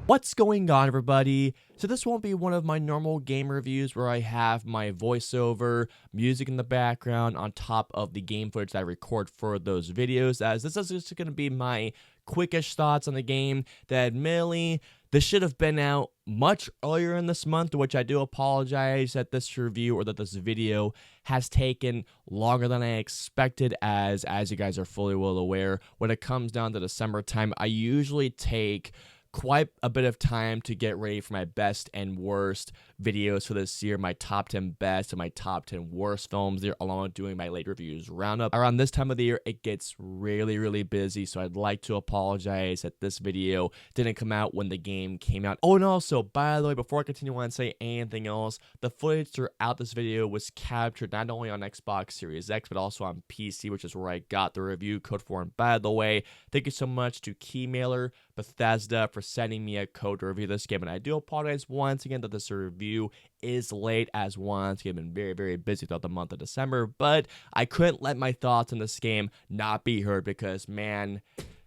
What's going on, everybody? So this won't be one of my normal game reviews where I have my voiceover, music in the background on top of the game footage that I record for those videos, as this is just going to be my quickish thoughts on the game that admittedly, this should have been out much earlier in this month, which I do apologize that this review or that this video has taken longer than I expected, as you guys are fully well aware, when it comes down to December time, I usually take quite a bit of time to get ready for my best and worst videos for this year, my top 10 best and my top 10 worst films there, along with doing my late reviews roundup. Around this time of the year, it gets really busy, so I'd like to apologize that this video didn't come out when the game came out. Oh, and also, by the way, before I continue on and say anything else, the footage throughout this video was captured not only on Xbox Series X, but also on PC, which is where I got the review code for. And by the way, thank you so much to Keymailer Bethesda for sending me a code to review this game, and I do apologize once again that this review is late, as once again I've been very busy throughout the month of December, but I couldn't let my thoughts on this game not be heard because, man,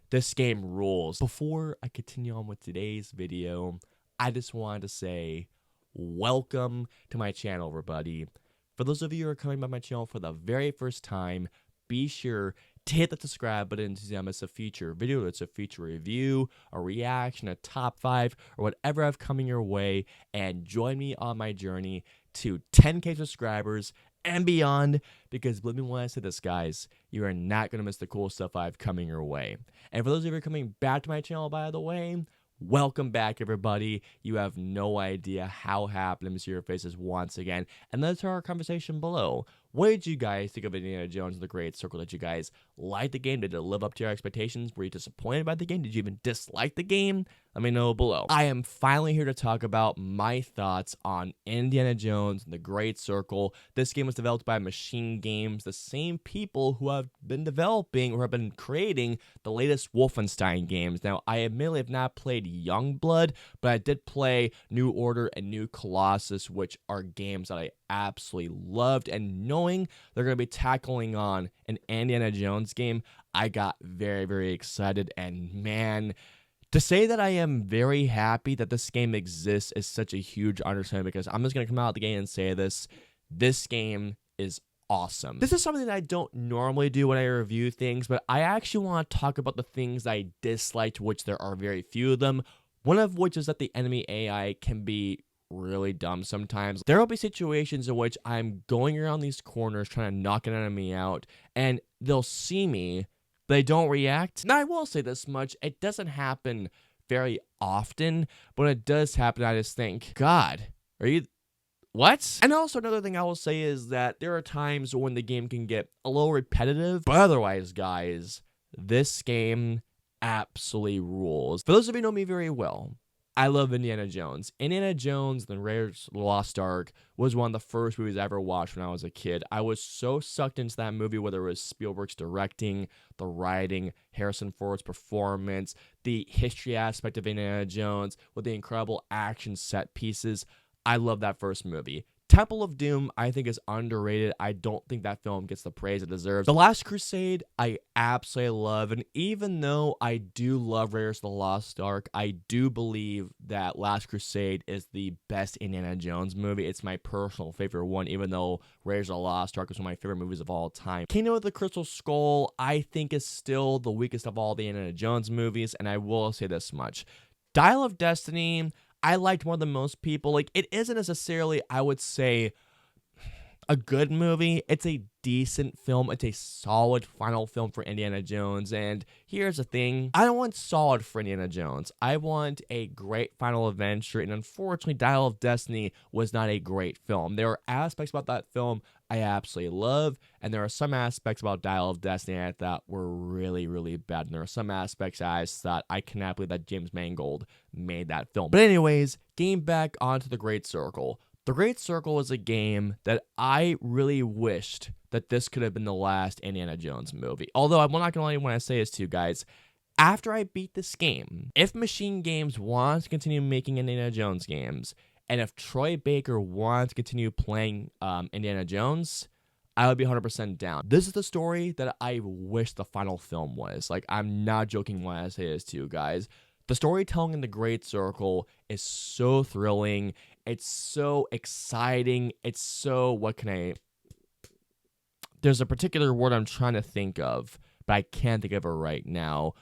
this game rules. Before I continue on with today's video, I just wanted to say welcome to my channel, everybody. For those of you who are coming by my channel for the very first time, be sure to hit the subscribe button to miss a future video. It's a future review, a reaction, a top 5, or whatever I've coming your way, and join me on my journey to 10K subscribers and beyond, because believe me when I say this, guys, you are not going to miss the cool stuff I have coming your way. And for those of you who are coming back to my channel, by the way, welcome back, everybody. You have no idea how happy I'm to see your faces once again. And let's start our conversation below. What did you guys think of Indiana Jones and the Great Circle? Did you guys like the game? Did it live up to your expectations? Were you disappointed by the game? Did you even dislike the game? Let me know below. I am finally here to talk about my thoughts on Indiana Jones and the Great Circle. This game was developed by Machine Games, the same people who have been developing or have been creating the latest Wolfenstein games. Now, I admittedly have not played Youngblood, but I did play New Order and New Colossus, which are games that I absolutely loved, and knowing they're going to be tackling on an Indiana Jones game, I got very excited. And man, to say that I am very happy that this game exists is such a huge understatement, because I'm just going to come out of the game and say this game is awesome. This is something that I don't normally do when I review things, but I actually want to talk about the things I disliked, which there are very few of them, one of which is that the enemy AI can be really dumb sometimes. There will be situations in which I'm going around these corners trying to knock an enemy out, and they'll see me, but they don't react. Now, I will say this much, it doesn't happen very often, but when it does happen, I just think, God, are you... what? And also another thing I will say is that there are times when the game can get a little repetitive, but otherwise, guys, this game absolutely rules. For those of you who know me very well, I love Indiana Jones. Indiana Jones and Raiders of the Lost Ark was one of the first movies I ever watched when I was a kid. I was so sucked into that movie, whether it was Spielberg's directing, the writing, Harrison Ford's performance, the history aspect of Indiana Jones, with the incredible action set pieces. I love that first movie. Temple of Doom, I think, is underrated. I don't think that film gets the praise it deserves. The Last Crusade, I absolutely love. And even though I do love Raiders of the Lost Ark, I do believe that Last Crusade is the best Indiana Jones movie. It's my personal favorite one, even though Raiders of the Lost Ark is one of my favorite movies of all time. Kingdom of the Crystal Skull, I think, is still the weakest of all the Indiana Jones movies. And I will say this much. Dial of Destiny, I liked more than most people. Like, it isn't necessarily, I would say, a good movie. It's a decent film. It's a solid final film for Indiana Jones. And here's the thing. I don't want solid for Indiana Jones. I want a great final adventure. And unfortunately, Dial of Destiny was not a great film. There are aspects about that film I absolutely love, and there are some aspects about Dial of Destiny I thought were really bad. And there are some aspects I thought, I cannot believe that James Mangold made that film. But anyways, getting back onto The Great Circle. The Great Circle is a game that I really wished that this could have been the last Indiana Jones movie. Although I'm not gonna lie when I say this to you guys, after I beat this game, if Machine Games wants to continue making Indiana Jones games, and if Troy Baker wants to continue playing Indiana Jones, I would be 100% down. This is the story that I wish the final film was. Like, I'm not joking when I say this to you guys. The storytelling in The Great Circle is so thrilling. It's so exciting. It's so, there's a particular word I'm trying to think of, but I can't think of it right now.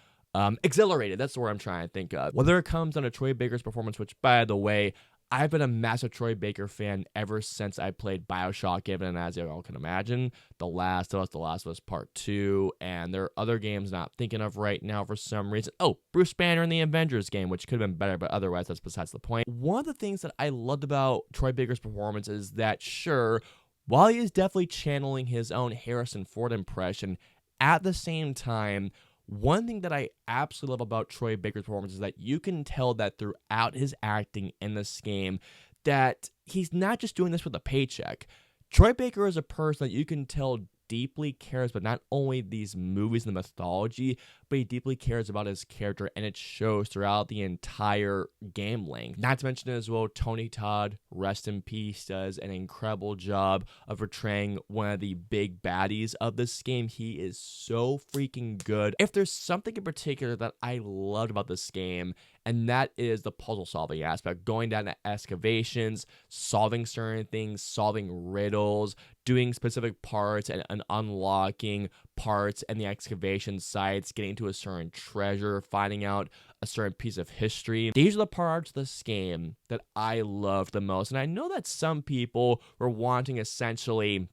Exhilarated, that's the word I'm trying to think of. Whether it comes down to Troy Baker's performance, which, by the way, I've been a massive Troy Baker fan ever since I played BioShock Infinite, and as you all can imagine, The Last of Us Part 2, and there are other games not thinking of right now for some reason. Oh, Bruce Banner in the Avengers game, which could have been better, but otherwise that's besides the point. One of the things that I loved about Troy Baker's performance is that, sure, while he is definitely channeling his own Harrison Ford impression, at the same time, one thing that I absolutely love about Troy Baker's performance is that you can tell that throughout his acting in this game that he's not just doing this with a paycheck. Troy Baker is a person that you can tell deeply cares about not only these movies and the mythology, but he deeply cares about his character, and it shows throughout the entire game length. Not to mention as well, Tony Todd, rest in peace, does an incredible job of portraying one of the big baddies of this game. He is so freaking good. If there's something in particular that I loved about this game, and that is the puzzle solving aspect, going down to excavations, solving certain things, solving riddles, doing specific parts and unlocking parts and the excavation sites, getting to a certain treasure, finding out a certain piece of history. These are the parts of this game that I love the most. And I know that some people were wanting essentially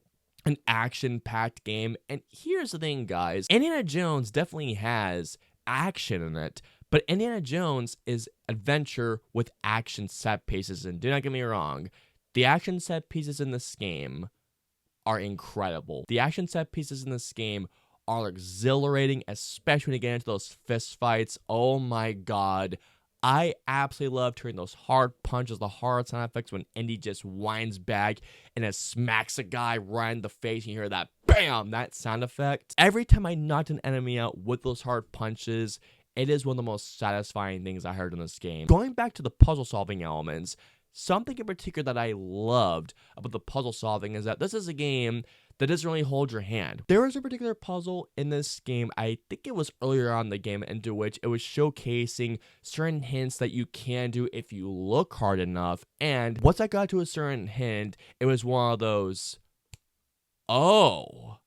an action-packed game. And here's the thing, guys. Indiana Jones definitely has action in it, but Indiana Jones is adventure with action set pieces. And do not get me wrong, the action set pieces in this game are incredible. The action set pieces in this game are exhilarating, especially when you get into those fist fights. Oh my god. I absolutely love hearing those hard punches, the hard sound effects when Indy just winds back and it smacks a guy right in the face. And you hear that BAM! That sound effect. Every time I knocked an enemy out with those hard punches, it is one of the most satisfying things I heard in this game. Going back to the puzzle solving elements, something in particular that I loved about the puzzle solving is that this is a game that doesn't really hold your hand. There was a particular puzzle in this game, I think it was earlier on in the game, into which it was showcasing certain hints that you can do if you look hard enough. And once I got to a certain hint, it was one of those, oh,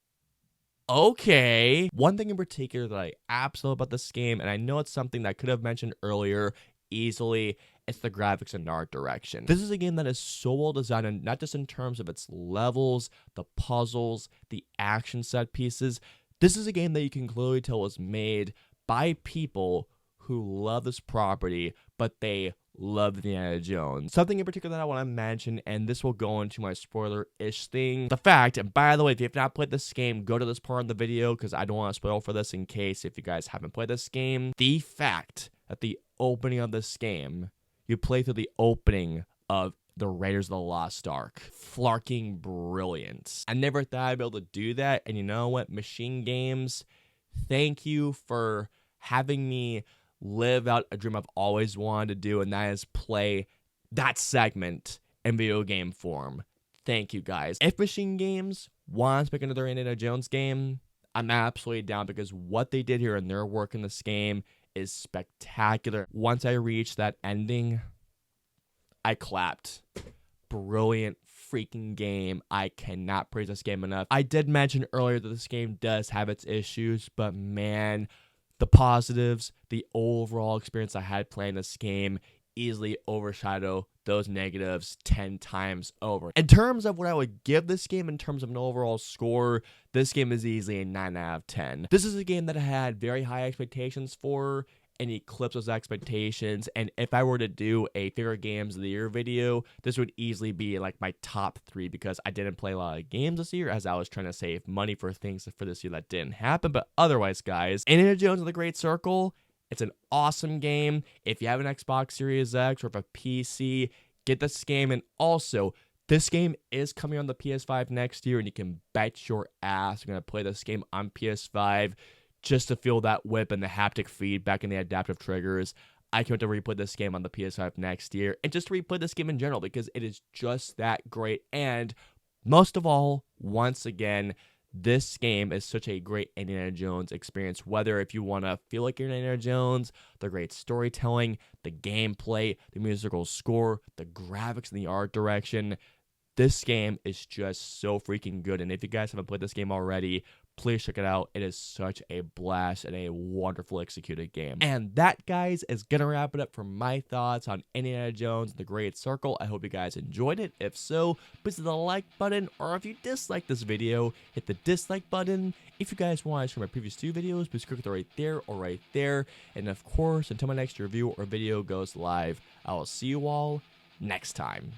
okay. One thing in particular that I absolutely love about this game, and I know it's something that I could have mentioned earlier easily, it's the graphics and art direction. This is a game that is so well designed, and not just in terms of its levels, the puzzles, the action set pieces. This is a game that you can clearly tell was made by people who love this property, but they love Indiana Jones. Something in particular that I want to mention, and this will go into my spoiler-ish thing. The fact, and by the way, if you have not played this game, go to this part of the video because I don't want to spoil for this in case if you guys haven't played this game. The fact that the opening of this game, you play through the opening of the Raiders of the Lost Ark. Flarking brilliant. I never thought I'd be able to do that, and you know what? Machine Games, thank you for having me live out a dream I've always wanted to do, and that is play that segment in video game form. Thank you, guys. If Machine Games wants to make another Indiana Jones game, I'm absolutely down because what they did here in their work in this game is spectacular. Once I reached that ending, I clapped. Brilliant freaking game. I cannot praise this game enough. I did mention earlier that this game does have its issues, but man, the positives, the overall experience I had playing this game easily overshadow those negatives 10 times over. In terms of what I would give this game in terms of an overall score, this game is easily a 9 out of 10. This is a game that I had very high expectations for and eclipsed those expectations, and if I were to do a favorite games of the year video, this would easily be like my top 3 because I didn't play a lot of games this year as I was trying to save money for things for this year that didn't happen. But otherwise, guys, Indiana Jones and the Great Circle, it's an awesome game. If you have an Xbox Series X or if a PC, get this game. And also, this game is coming on the PS5 next year, and you can bet your ass you're going to play this game on PS5 just to feel that whip and the haptic feedback and the adaptive triggers. I can't wait to replay this game on the PS5 next year, and just to replay this game in general because it is just that great. And most of all, once again, This game is such a great Indiana Jones experience, whether if you want to feel like you're Indiana Jones, the great storytelling, the gameplay, the musical score, the graphics, and the art direction. This game is just so freaking good. And if you guys haven't played this game already, please check it out. It is such a blast and a wonderful executed game. And that, guys, is going to wrap it up for my thoughts on Indiana Jones and the Great Circle. I hope you guys enjoyed it. If so, please hit the like button. Or if you dislike this video, hit the dislike button. If you guys want to see my previous 2 videos, please click right there or right there. And of course, until my next review or video goes live, I will see you all next time.